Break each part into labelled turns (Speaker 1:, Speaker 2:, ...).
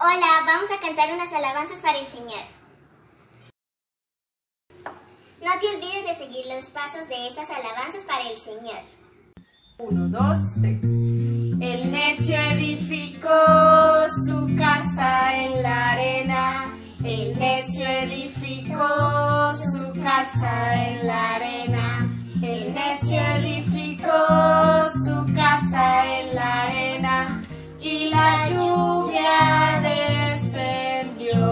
Speaker 1: Hola, vamos a cantar unas alabanzas para el Señor. No te olvides de seguir los pasos de estas alabanzas para el Señor.
Speaker 2: 1, 2, 3. El necio edificó su casa en la arena. El necio edificó su casa en la arena. El necio edificó su casa en la arena. Y la lluvia descendió.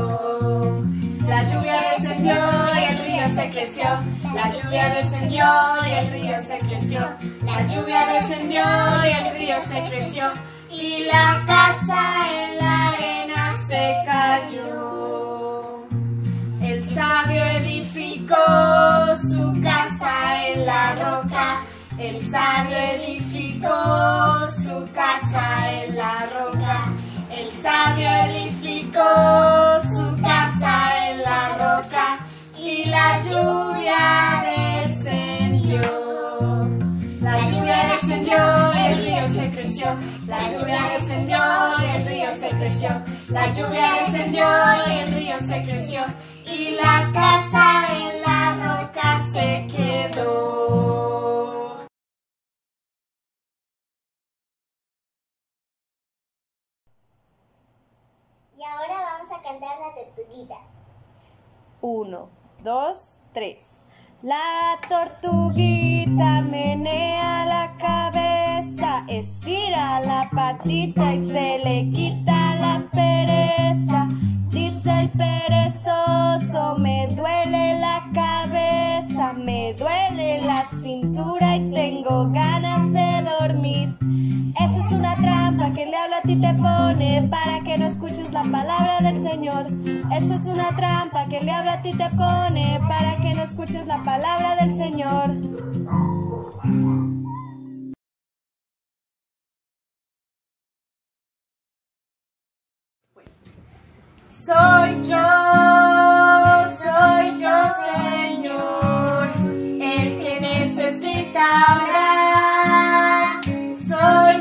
Speaker 2: La lluvia descendió y el río se creció. La lluvia descendió y el río se creció. La lluvia descendió y el río se creció. Y la casa en la arena se cayó. El sabio edificó su casa en la roca. El sabio edificó su casa en la roca. El sabio edificó su casa en la roca. Y la lluvia descendió. La lluvia descendió y el río se creció. La lluvia descendió y el río se creció. La lluvia descendió y el río se creció. Y la casa en la roca se quedó.
Speaker 1: Y ahora vamos a cantar la tortuguita.
Speaker 2: 1, 2, 3. La tortuguita menea la cabeza, estira la patita y se le quita la pereza. Dice el perezoso, me duele la cabeza, me duele la cintura y tengo ganas de dormir. Eso es una trampa que el diablo a ti te pone para que no escuches la palabra del Señor. Eso es una trampa que el diablo a ti te pone para que no escuches la palabra del Señor. Soy yo, Señor, el que necesita orar. Soy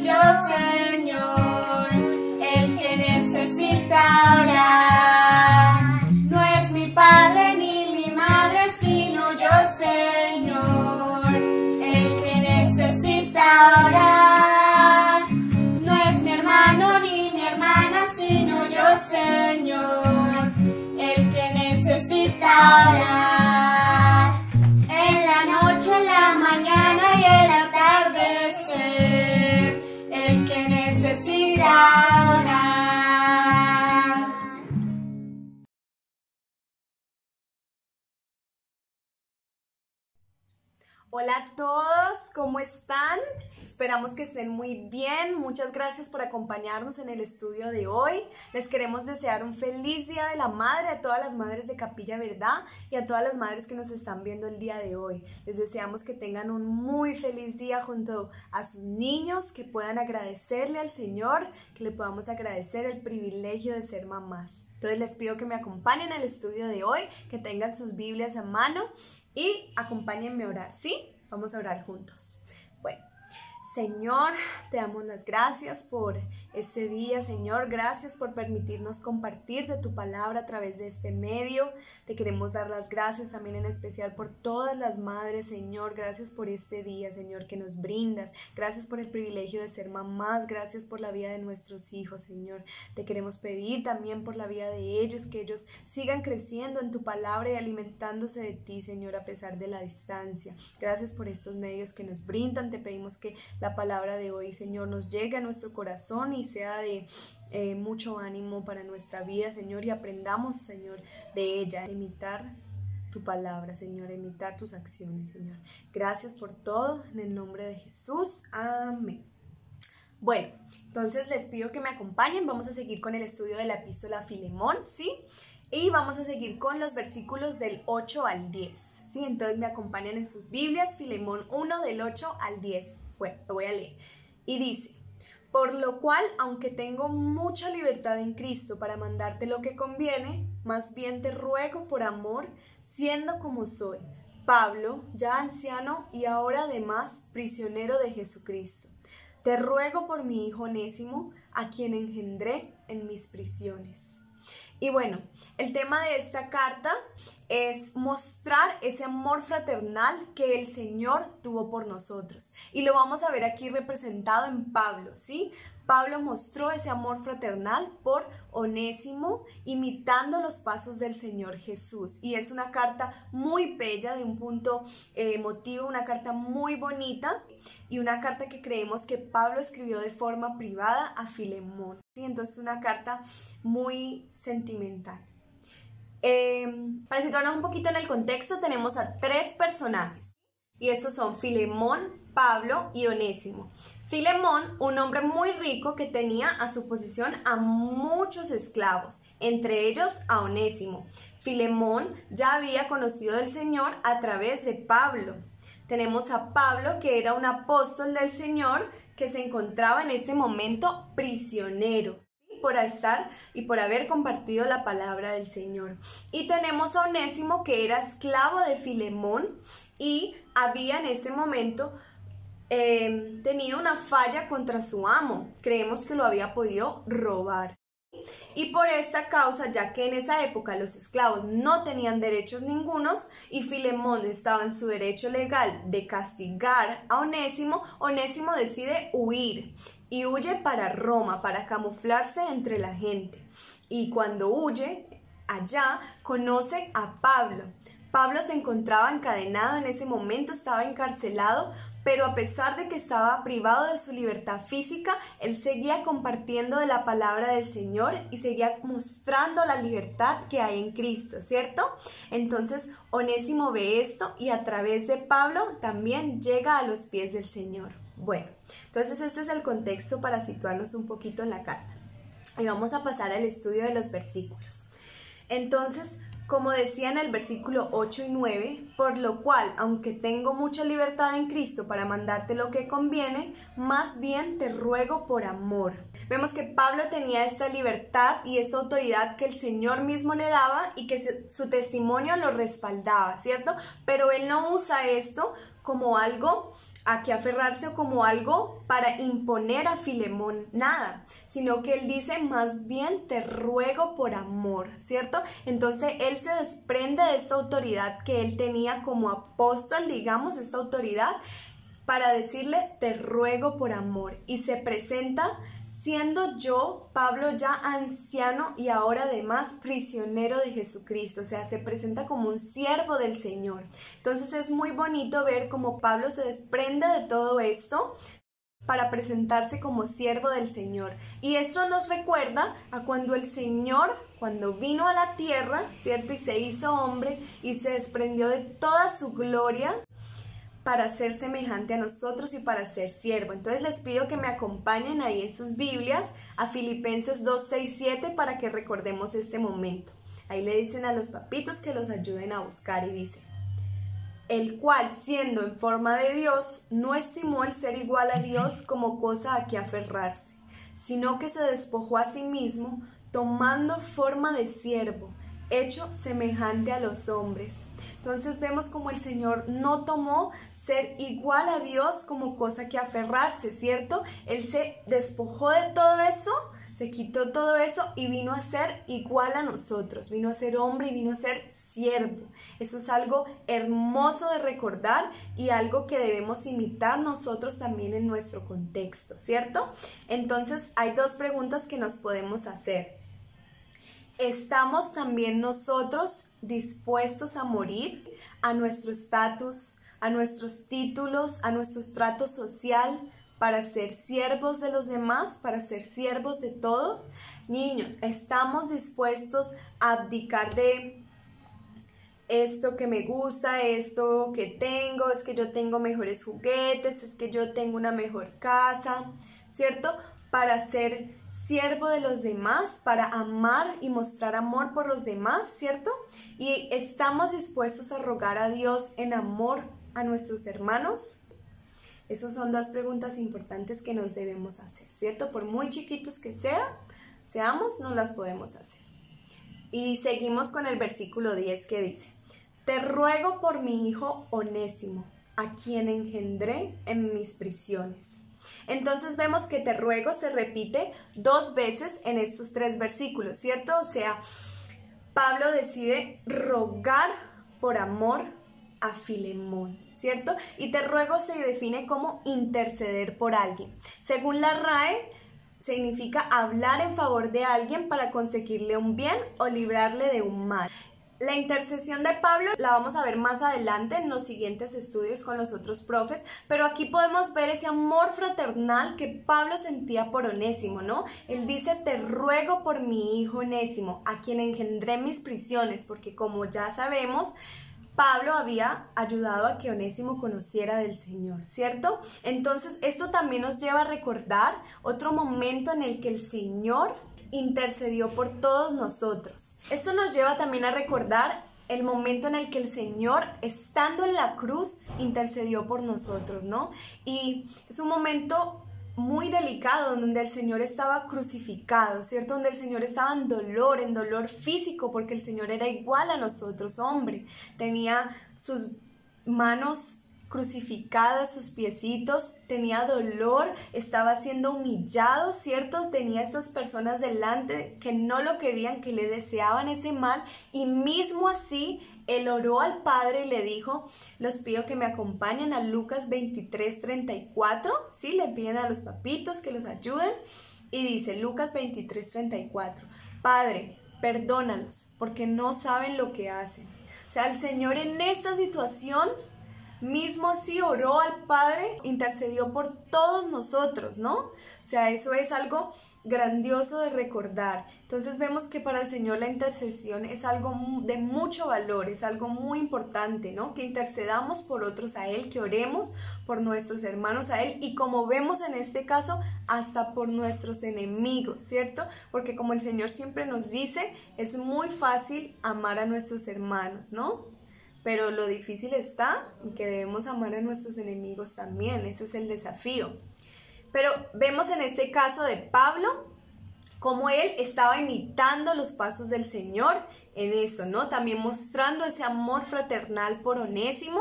Speaker 2: yo, Señor, el que necesita orar. No es mi padre ni mi madre, sino yo, Señor, el que necesita orar. No es mi hermano ni mi hermana, sino yo, Señor, el que necesita orar. En la noche, en la mañana y el atardecer, el que necesita orar. Hola a todos, ¿cómo están? Esperamos que estén muy bien. Muchas gracias por acompañarnos en el estudio de hoy. Les queremos desear un feliz Día de la Madre a todas las madres de Capilla Verdad y a todas las madres que nos están viendo el día de hoy. Les deseamos que tengan un muy feliz día junto a sus niños, que puedan agradecerle al Señor, que le podamos agradecer el privilegio de ser mamás. Entonces les pido que me acompañen al estudio de hoy, que tengan sus Biblias a mano y acompáñenme a orar, ¿sí? Vamos a orar juntos. Bueno, Señor, te damos las gracias por este día, Señor. Gracias por permitirnos compartir de tu palabra a través de este medio. Te queremos dar las gracias también en especial por todas las madres, Señor. Gracias por este día, Señor, que nos brindas. Gracias por el privilegio de ser mamás. Gracias por la vida de nuestros hijos, Señor. Te queremos pedir también por la vida de ellos, que ellos sigan creciendo en tu palabra y alimentándose de ti, Señor, a pesar de la distancia. Gracias por estos medios que nos brindan. Te pedimos que la palabra de hoy, Señor, nos llegue a nuestro corazón y sea de mucho ánimo para nuestra vida, Señor, y aprendamos, Señor, de ella, imitar tu palabra, Señor, imitar tus acciones, Señor. Gracias por todo, en el nombre de Jesús. Amén. Bueno, entonces les pido que me acompañen. Vamos a seguir con el estudio de la epístola a Filemón, ¿sí? Y vamos a seguir con los versículos del 8 al 10, ¿sí? Entonces me acompañan en sus Biblias, Filemón 1 del 8 al 10. Bueno, lo voy a leer. Y dice: por lo cual, aunque tengo mucha libertad en Cristo para mandarte lo que conviene, más bien te ruego por amor, siendo como soy, Pablo, ya anciano y ahora además prisionero de Jesucristo. Te ruego por mi hijo Onésimo, a quien engendré en mis prisiones. Y bueno, el tema de esta carta es mostrar ese amor fraternal que el Señor tuvo por nosotros. Y lo vamos a ver aquí representado en Pablo, ¿sí? Pablo mostró ese amor fraternal por Onésimo, imitando los pasos del Señor Jesús. Y es una carta muy bella, de un punto emotivo, una carta muy bonita y una carta que creemos que Pablo escribió de forma privada a Filemón. ¿Sí? Entonces una carta muy sentimental. Para situarnos un poquito en el contexto, tenemos a 3 personajes. Y estos son Filemón, Pablo y Onésimo. Filemón, un hombre muy rico que tenía a su posición a muchos esclavos, entre ellos a Onésimo. Filemón ya había conocido al Señor a través de Pablo. Tenemos a Pablo, que era un apóstol del Señor, que se encontraba en este momento prisionero por estar y por haber compartido la palabra del Señor. Y tenemos a Onésimo, que era esclavo de Filemón y había en este momento tenido una falla contra su amo. Creemos que lo había podido robar. Y por esta causa, ya que en esa época los esclavos no tenían derechos ningunos y Filemón estaba en su derecho legal de castigar a Onésimo, Onésimo decide huir y huye para Roma para camuflarse entre la gente. Y cuando huye, allá conoce a Pablo. Pablo se encontraba encadenado en ese momento, estaba encarcelado, pero a pesar de que estaba privado de su libertad física, él seguía compartiendo de la palabra del Señor y seguía mostrando la libertad que hay en Cristo, ¿cierto? Entonces Onésimo ve esto y a través de Pablo también llega a los pies del Señor. Bueno, entonces este es el contexto para situarnos un poquito en la carta. Y vamos a pasar al estudio de los versículos. Entonces, como decía en el versículo 8 y 9, por lo cual, aunque tengo mucha libertad en Cristo para mandarte lo que conviene, más bien te ruego por amor. Vemos que Pablo tenía esta libertad y esta autoridad que el Señor mismo le daba y que su testimonio lo respaldaba, ¿cierto? Pero él no usa esto como algo a que aferrarse o como algo para imponer a Filemón, nada, sino que él dice, más bien te ruego por amor, ¿cierto? Entonces él se desprende de esta autoridad que él tenía como apóstol, digamos, esta autoridad, para decirle, te ruego por amor, y se presenta siendo yo, Pablo, ya anciano y ahora además prisionero de Jesucristo, o sea, se presenta como un siervo del Señor. Entonces es muy bonito ver cómo Pablo se desprende de todo esto para presentarse como siervo del Señor. Y esto nos recuerda a cuando el Señor, cuando vino a la tierra, ¿cierto? Y se hizo hombre y se desprendió de toda su gloria para ser semejante a nosotros y para ser siervo. Entonces les pido que me acompañen ahí en sus Biblias a Filipenses 2, 6, 7 para que recordemos este momento. Ahí le dicen a los papitos que los ayuden a buscar y dice, el cual siendo en forma de Dios no estimó el ser igual a Dios como cosa a que aferrarse, sino que se despojó a sí mismo tomando forma de siervo, hecho semejante a los hombres. Entonces vemos como el Señor no tomó ser igual a Dios como cosa que aferrarse, ¿cierto? Él se despojó de todo eso, se quitó todo eso y vino a ser igual a nosotros, vino a ser hombre y vino a ser siervo. Eso es algo hermoso de recordar y algo que debemos imitar nosotros también en nuestro contexto, ¿cierto? Entonces hay 2 preguntas que nos podemos hacer. ¿Estamos también nosotros dispuestos a morir a nuestro estatus, a nuestros títulos, a nuestro estrato social para ser siervos de los demás, para ser siervos de todo? Niños, ¿estamos dispuestos a abdicar de esto que me gusta, esto que tengo, es que yo tengo mejores juguetes, es que yo tengo una mejor casa, ¿cierto? Para ser siervo de los demás, para amar y mostrar amor por los demás, ¿cierto? Y estamos dispuestos a rogar a Dios en amor a nuestros hermanos. Esas son 2 preguntas importantes que nos debemos hacer, ¿cierto? Por muy chiquitos que seamos, no las podemos hacer. Y seguimos con el versículo 10 que dice, te ruego por mi hijo Onésimo, a quien engendré en mis prisiones. Entonces vemos que te ruego se repite 2 veces en estos 3 versículos, ¿cierto? O sea, Pablo decide rogar por amor a Filemón, ¿cierto? Y te ruego se define como interceder por alguien. Según la RAE, significa hablar en favor de alguien para conseguirle un bien o librarle de un mal. La intercesión de Pablo la vamos a ver más adelante en los siguientes estudios con los otros profes, pero aquí podemos ver ese amor fraternal que Pablo sentía por Onésimo, ¿no? Él dice, te ruego por mi hijo Onésimo, a quien engendré mis prisiones, porque como ya sabemos, Pablo había ayudado a que Onésimo conociera del Señor, ¿cierto? Entonces, esto también nos lleva a recordar otro momento en el que el Señor intercedió por todos nosotros. Esto nos lleva también a recordar el momento en el que el Señor, estando en la cruz, intercedió por nosotros, ¿no? Y es un momento muy delicado donde el Señor estaba crucificado, ¿cierto? Donde el Señor estaba en dolor físico, porque el Señor era igual a nosotros, hombre. Tenía sus manos crucificadas, sus piecitos, tenía dolor, estaba siendo humillado, ¿cierto? Tenía estas personas delante que no lo querían, que le deseaban ese mal, y mismo así él oró al Padre y le dijo, los pido que me acompañen a Lucas 23:34, ¿sí? Le piden a los papitos que los ayuden, y dice Lucas 23:34, Padre, perdónalos, porque no saben lo que hacen. O sea, el Señor en esta situación mismo así oró al Padre, intercedió por todos nosotros, ¿no? O sea, eso es algo grandioso de recordar. Entonces vemos que para el Señor la intercesión es algo de mucho valor, es algo muy importante, ¿no? Que intercedamos por otros a Él, que oremos por nuestros hermanos a Él, y como vemos en este caso, hasta por nuestros enemigos, ¿cierto? Porque como el Señor siempre nos dice, es muy fácil amar a nuestros hermanos, ¿no? Pero lo difícil está en que debemos amar a nuestros enemigos también, ese es el desafío. Pero vemos en este caso de Pablo, cómo él estaba imitando los pasos del Señor en eso, ¿no? También mostrando ese amor fraternal por Onésimo,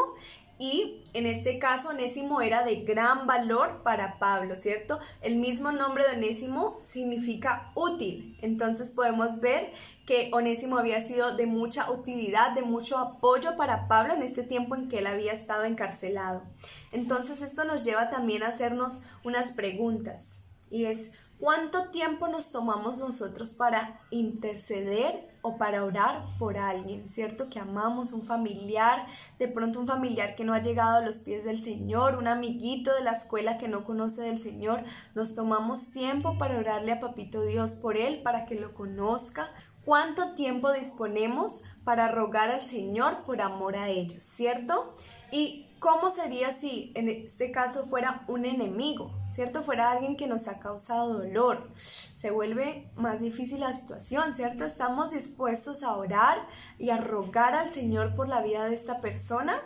Speaker 2: y en este caso Onésimo era de gran valor para Pablo, ¿cierto? El mismo nombre de Onésimo significa útil, entonces podemos ver que Onésimo había sido de mucha utilidad, de mucho apoyo para Pablo en este tiempo en que él había estado encarcelado. Entonces esto nos lleva también a hacernos unas preguntas, y es, ¿cuánto tiempo nos tomamos nosotros para interceder o para orar por alguien, ¿cierto? Que amamos, un familiar, de pronto un familiar que no ha llegado a los pies del Señor, un amiguito de la escuela que no conoce del Señor. Nos tomamos tiempo para orarle a Papito Dios por él, para que lo conozca. ¿Cuánto tiempo disponemos para rogar al Señor por amor a ellos, ¿cierto? Y ¿cómo sería si en este caso fuera un enemigo, ¿cierto? Fuera alguien que nos ha causado dolor. Se vuelve más difícil la situación, ¿cierto? ¿Estamos dispuestos a orar y a rogar al Señor por la vida de esta persona?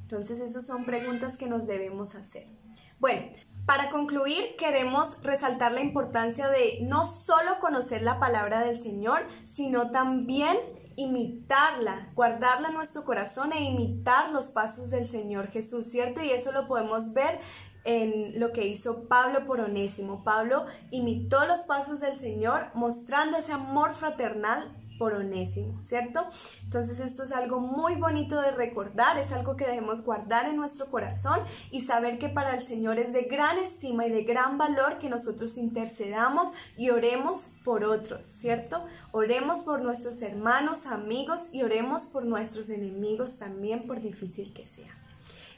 Speaker 2: Entonces, esas son preguntas que nos debemos hacer. Bueno, para concluir, queremos resaltar la importancia de no solo conocer la palabra del Señor, sino también imitarla, guardarla en nuestro corazón e imitar los pasos del Señor Jesús, ¿cierto? Y eso lo podemos ver en lo que hizo Pablo por Onésimo. Pablo imitó los pasos del Señor mostrando ese amor fraternal por Onésimo, ¿cierto? Entonces esto es algo muy bonito de recordar, es algo que debemos guardar en nuestro corazón y saber que para el Señor es de gran estima y de gran valor que nosotros intercedamos y oremos por otros, ¿cierto? Oremos por nuestros hermanos, amigos, y oremos por nuestros enemigos también, por difícil que sea.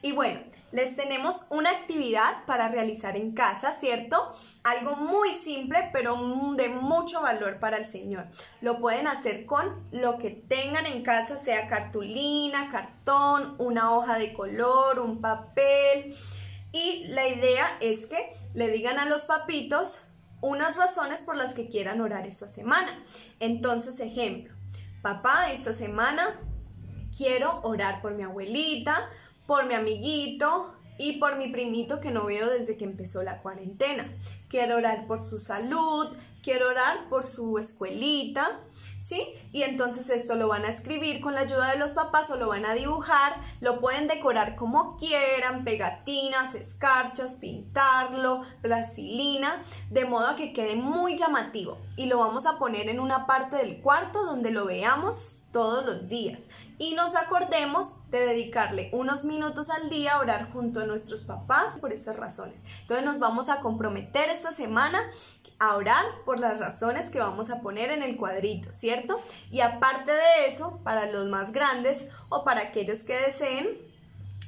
Speaker 2: Y bueno, les tenemos una actividad para realizar en casa, ¿cierto? Algo muy simple, pero de mucho valor para el Señor. Lo pueden hacer con lo que tengan en casa, sea cartulina, cartón, una hoja de color, un papel. Y la idea es que le digan a los papitos unas razones por las que quieran orar esta semana. Entonces, ejemplo, papá, esta semana quiero orar por mi abuelita, por mi amiguito, y por mi primito que no veo desde que empezó la cuarentena. Quiero orar por su salud, quiero orar por su escuelita, ¿sí? Y entonces esto lo van a escribir con la ayuda de los papás o lo van a dibujar, lo pueden decorar como quieran, pegatinas, escarchas, pintarlo, plastilina, de modo que quede muy llamativo y lo vamos a poner en una parte del cuarto donde lo veamos todos los días y nos acordemos de dedicarle unos minutos al día a orar junto a nuestros papás por estas razones. Entonces nos vamos a comprometer esta semana a orar por las razones que vamos a poner en el cuadrito, ¿cierto? Y aparte de eso, para los más grandes o para aquellos que deseen,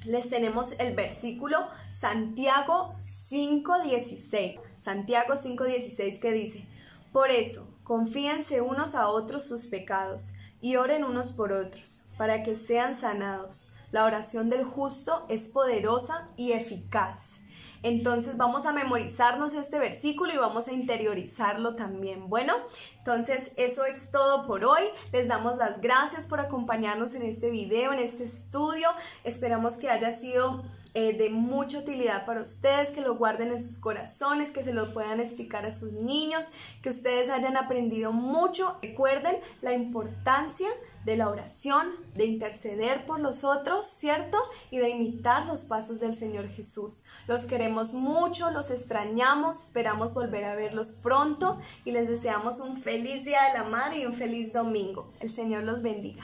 Speaker 2: les tenemos el versículo Santiago 5:16. Santiago 5:16 que dice: por eso, confíense unos a otros sus pecados y oren unos por otros, para que sean sanados. La oración del justo es poderosa y eficaz. Entonces vamos a memorizarnos este versículo y vamos a interiorizarlo también. Bueno, entonces eso es todo por hoy. Les damos las gracias por acompañarnos en este video, en este estudio. Esperamos que haya sido de mucha utilidad para ustedes, que lo guarden en sus corazones, que se lo puedan explicar a sus niños, que ustedes hayan aprendido mucho. Recuerden la importancia de la oración, de interceder por los otros, ¿cierto? Y de imitar los pasos del Señor Jesús. Los queremos mucho, los extrañamos, esperamos volver a verlos pronto y les deseamos un feliz Día de la Madre y un feliz domingo. El Señor los bendiga.